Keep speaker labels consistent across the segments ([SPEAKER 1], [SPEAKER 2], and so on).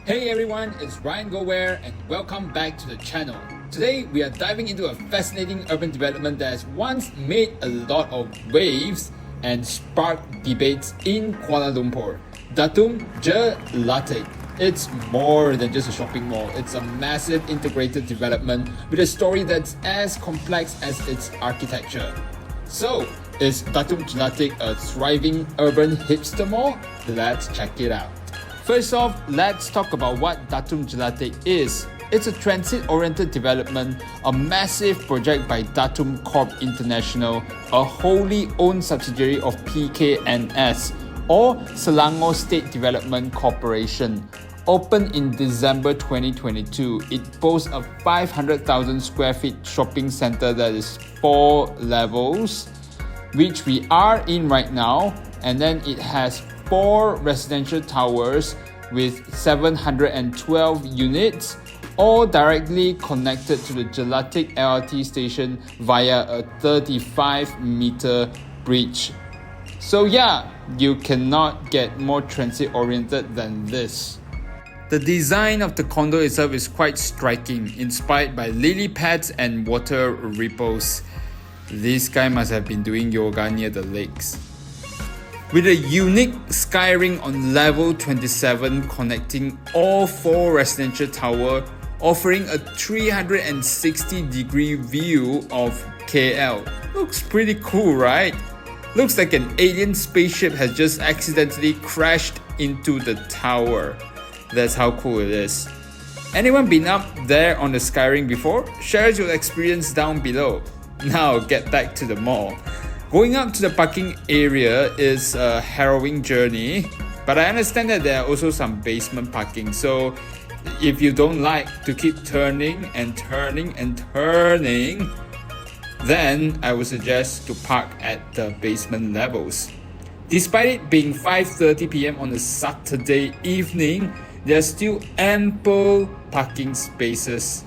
[SPEAKER 1] Hey everyone, it's Ryan Goware and welcome back to the channel. Today we are diving into a fascinating urban development that has once made a lot of waves and sparked debates in Kuala Lumpur. Datum Jelatek. It's more than just a shopping mall. It's a massive integrated development with a story that's as complex as its architecture. So, is Datum Jelatek a thriving urban hipster mall? Let's check it out. First off, let's talk about what Datum Jelatek is. It's a transit-oriented development, a massive project by Datum Corp International, a wholly owned subsidiary of PKNS, or Selangor State Development Corporation. Opened in December 2022, it boasts a 500,000 square feet shopping center that is 4 levels, which we are in right now, and then it has 4 residential towers with 712 units, all directly connected to the Jelatek LRT station via a 35-meter bridge. So yeah, you cannot get more transit-oriented than this. The design of the condo itself is quite striking, inspired by lily pads and water ripples. This guy must have been doing yoga near the lakes. With a unique sky ring on level 27 connecting all 4 residential towers, offering a 360-degree view of KL. Looks pretty cool, right? Looks like an alien spaceship has just accidentally crashed into the tower. That's how cool it is. Anyone been up there on the sky ring before? Share your experience down below. Now get back to the mall. Going up to the parking area is a harrowing journey, but I understand that there are also some basement parking. So if you don't like to keep turning and turning and turning, then I would suggest to park at the basement levels. Despite it being 5:30 p.m. on a Saturday evening, there are still ample parking spaces.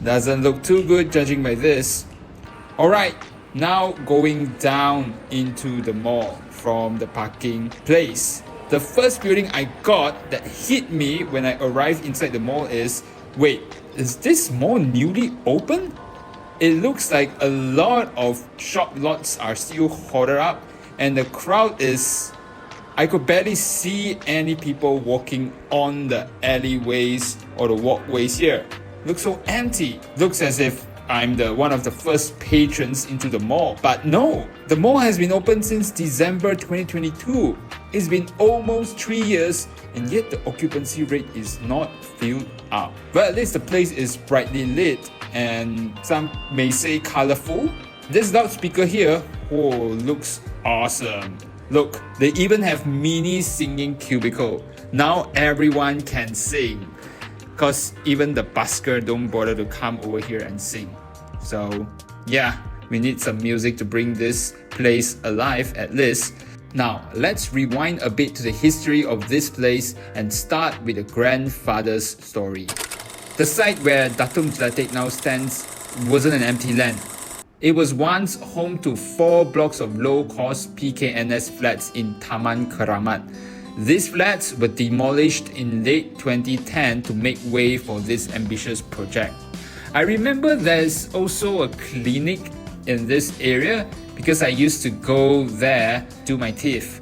[SPEAKER 1] Doesn't look too good judging by this. Alright, now going down into the mall from the parking place. The first building I got that hit me when I arrived inside the mall is, wait, is this mall newly open? It looks like a lot of shop lots are still hoarded up and the crowd is... I could barely see any people walking on the alleyways or the walkways here. Looks so empty. Looks as if I'm one of the first patrons into the mall. But no, the mall has been open since December 2022. It's been almost 3 years and yet the occupancy rate is not filled up. But at least the place is brightly lit and some may say colorful. This loudspeaker here, looks awesome. Look, they even have mini singing cubicle. Now everyone can sing. Cause even the busker don't bother to come over here and sing. So yeah, we need some music to bring this place alive at least. Now let's rewind a bit to the history of this place and start with the grandfather's story. The site where Datum Jelatek now stands wasn't an empty land. It was once home to 4 blocks of low-cost PKNS flats in Taman Keramat. These flats were demolished in late 2010 to make way for this ambitious project. I remember there's also a clinic in this area because I used to go there to do my teeth.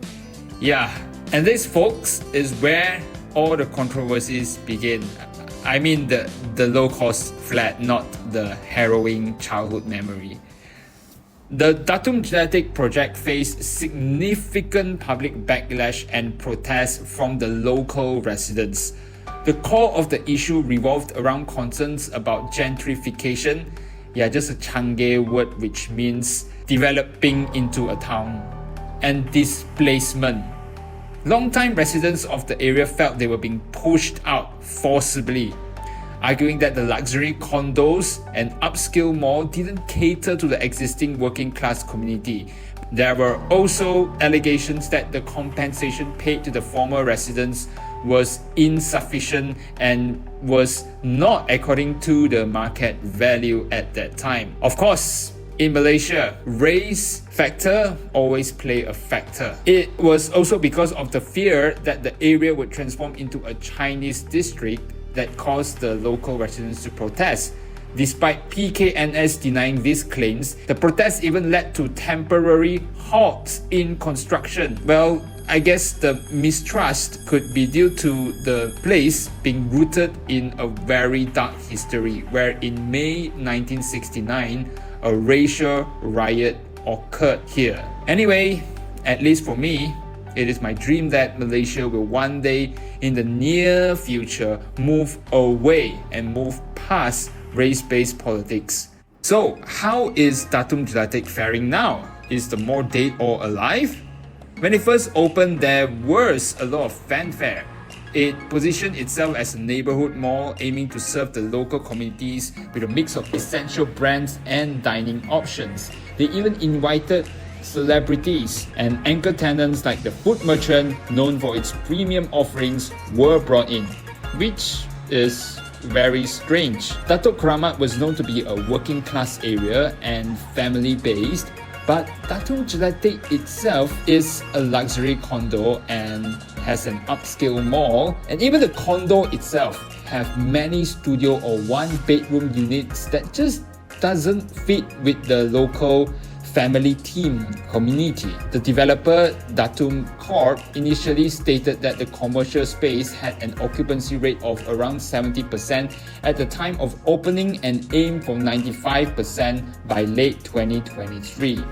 [SPEAKER 1] Yeah, and this, folks, is where all the controversies begin. I mean the low-cost flat, not the harrowing childhood memory. The Datum Jelatek project faced significant public backlash and protests from the local residents. The core of the issue revolved around concerns about gentrification, just a Changi word which means developing into a town, and displacement. Longtime residents of the area felt they were being pushed out forcibly, arguing that the luxury condos and upscale mall didn't cater to the existing working class community. There were also allegations that the compensation paid to the former residents was insufficient and was not according to the market value at that time. Of course, In Malaysia, race factor always play a factor. It was also because of the fear that the area would transform into a Chinese district that caused the local residents to protest. Despite PKNS denying these claims, the protests even led to temporary halts in construction. Well, I guess the mistrust could be due to the place being rooted in a very dark history, where in May 1969, a racial riot occurred here. Anyway, at least for me, it is my dream that Malaysia will one day in the near future move away and move past race-based politics. So, how is Datum Jelatek faring now? Is the mall dead or alive? When it first opened, there was a lot of fanfare. It positioned itself as a neighbourhood mall aiming to serve the local communities with a mix of essential brands and dining options. They even invited celebrities, and anchor tenants like the food merchant, known for its premium offerings, were brought in, which is very strange. Dato Keramat was known to be a working class area and family based, but Datum Jelatek itself is a luxury condo and has an upscale mall, and even the condo itself have many studio or one bedroom units that just doesn't fit with the local family team community. The developer Datum Corp initially stated that the commercial space had an occupancy rate of around 70% at the time of opening and aimed for 95% by late 2023.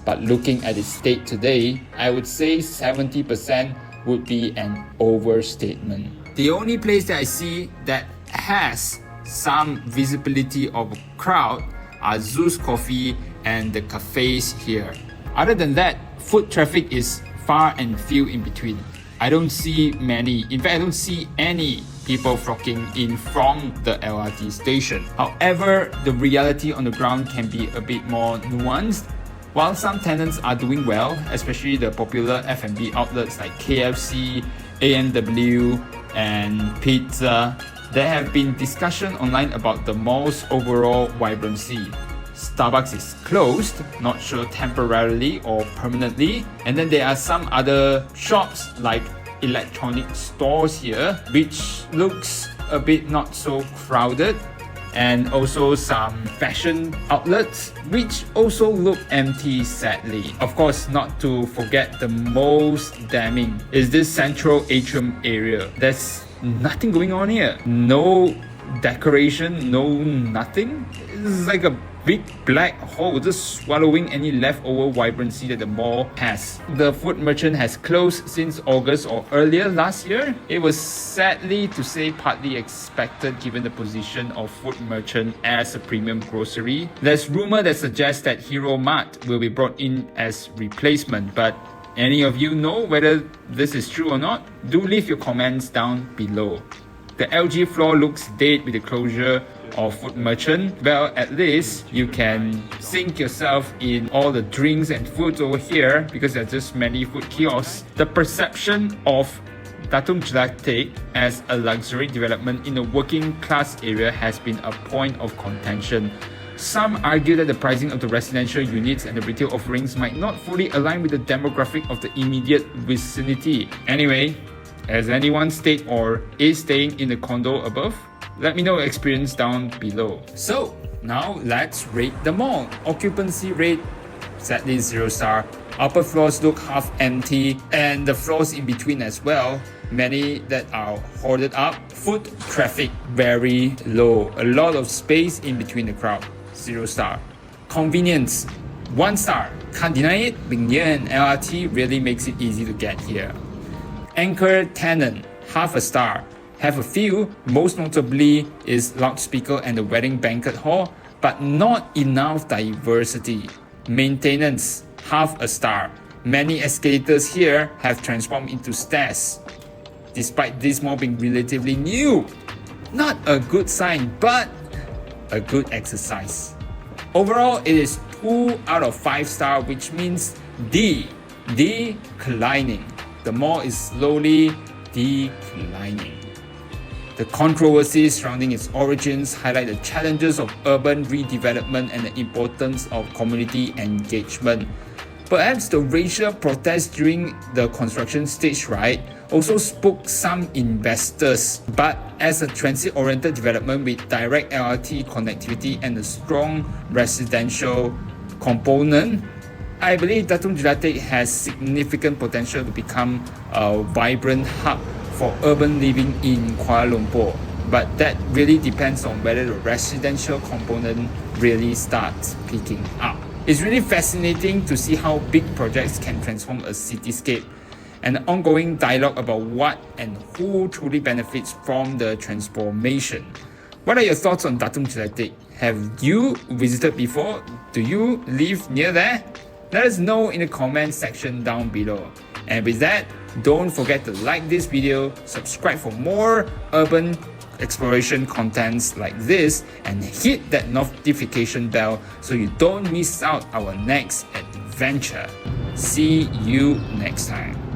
[SPEAKER 1] But looking at its state today, I would say 70% would be an overstatement. The only place that I see that has some visibility of a crowd are Zeus Coffee and the cafes here. Other than that, foot traffic is far and few in between. I don't see many, in fact I don't see any people flocking in from the LRT station. However, the reality on the ground can be a bit more nuanced. While some tenants are doing well, especially the popular F&B outlets like KFC, A&W and Pizza, there have been discussion online about the mall's overall vibrancy. Starbucks is closed, not sure temporarily or permanently. And then there are some other shops like electronic stores here, which looks a bit not so crowded. And also some fashion outlets, which also look empty sadly. Of course, not to forget the most damning is this central atrium area. There's nothing going on here. No decoration, no nothing. It's like a big black hole just swallowing any leftover vibrancy that the mall has. The food merchant has closed since August or earlier last year. It was sadly to say partly expected given the position of food merchant as a premium grocery. There's rumor that suggests that Hero Mart will be brought in as replacement, but any of you know whether this is true or not? Do leave your comments down below. The LG floor looks dead with the closure of food merchant. Well, at least you can sink yourself in all the drinks and foods over here because there are just many food kiosks. The perception of Datum Jelatek as a luxury development in a working class area has been a point of contention. Some argue that the pricing of the residential units and the retail offerings might not fully align with the demographic of the immediate vicinity. Anyway, has anyone stayed or is staying in the condo above? Let me know your experience down below. So, now let's rate the mall. Occupancy rate, sadly 0 star. Upper floors look half empty and the floors in between as well. Many that are hoarded up. Foot traffic, very low. A lot of space in between the crowd, 0 star. Convenience, 1 star. Can't deny it, being near an LRT really makes it easy to get here. Anchor tenant, half a star. Have a few, most notably is loudspeaker and the wedding banquet hall, but not enough diversity. Maintenance, half a star. Many escalators here have transformed into stairs, despite this mall being relatively new. Not a good sign, but a good exercise. Overall, it is 2 out of 5 star, which means declining. The mall is slowly declining. The controversies surrounding its origins highlight the challenges of urban redevelopment and the importance of community engagement. Perhaps the racial protests during the construction stage, right, also spooked some investors. But as a transit-oriented development with direct LRT connectivity and a strong residential component, I believe Datum Jelatek has significant potential to become a vibrant hub for urban living in Kuala Lumpur. But that really depends on whether the residential component really starts picking up. It's really fascinating to see how big projects can transform a cityscape, and the ongoing dialogue about what and who truly benefits from the transformation. What are your thoughts on Datum Jelatek? Have you visited before? Do you live near there? Let us know in the comment section down below. And with that, don't forget to like this video, subscribe for more urban exploration contents like this, and hit that notification bell so you don't miss out our next adventure. See you next time.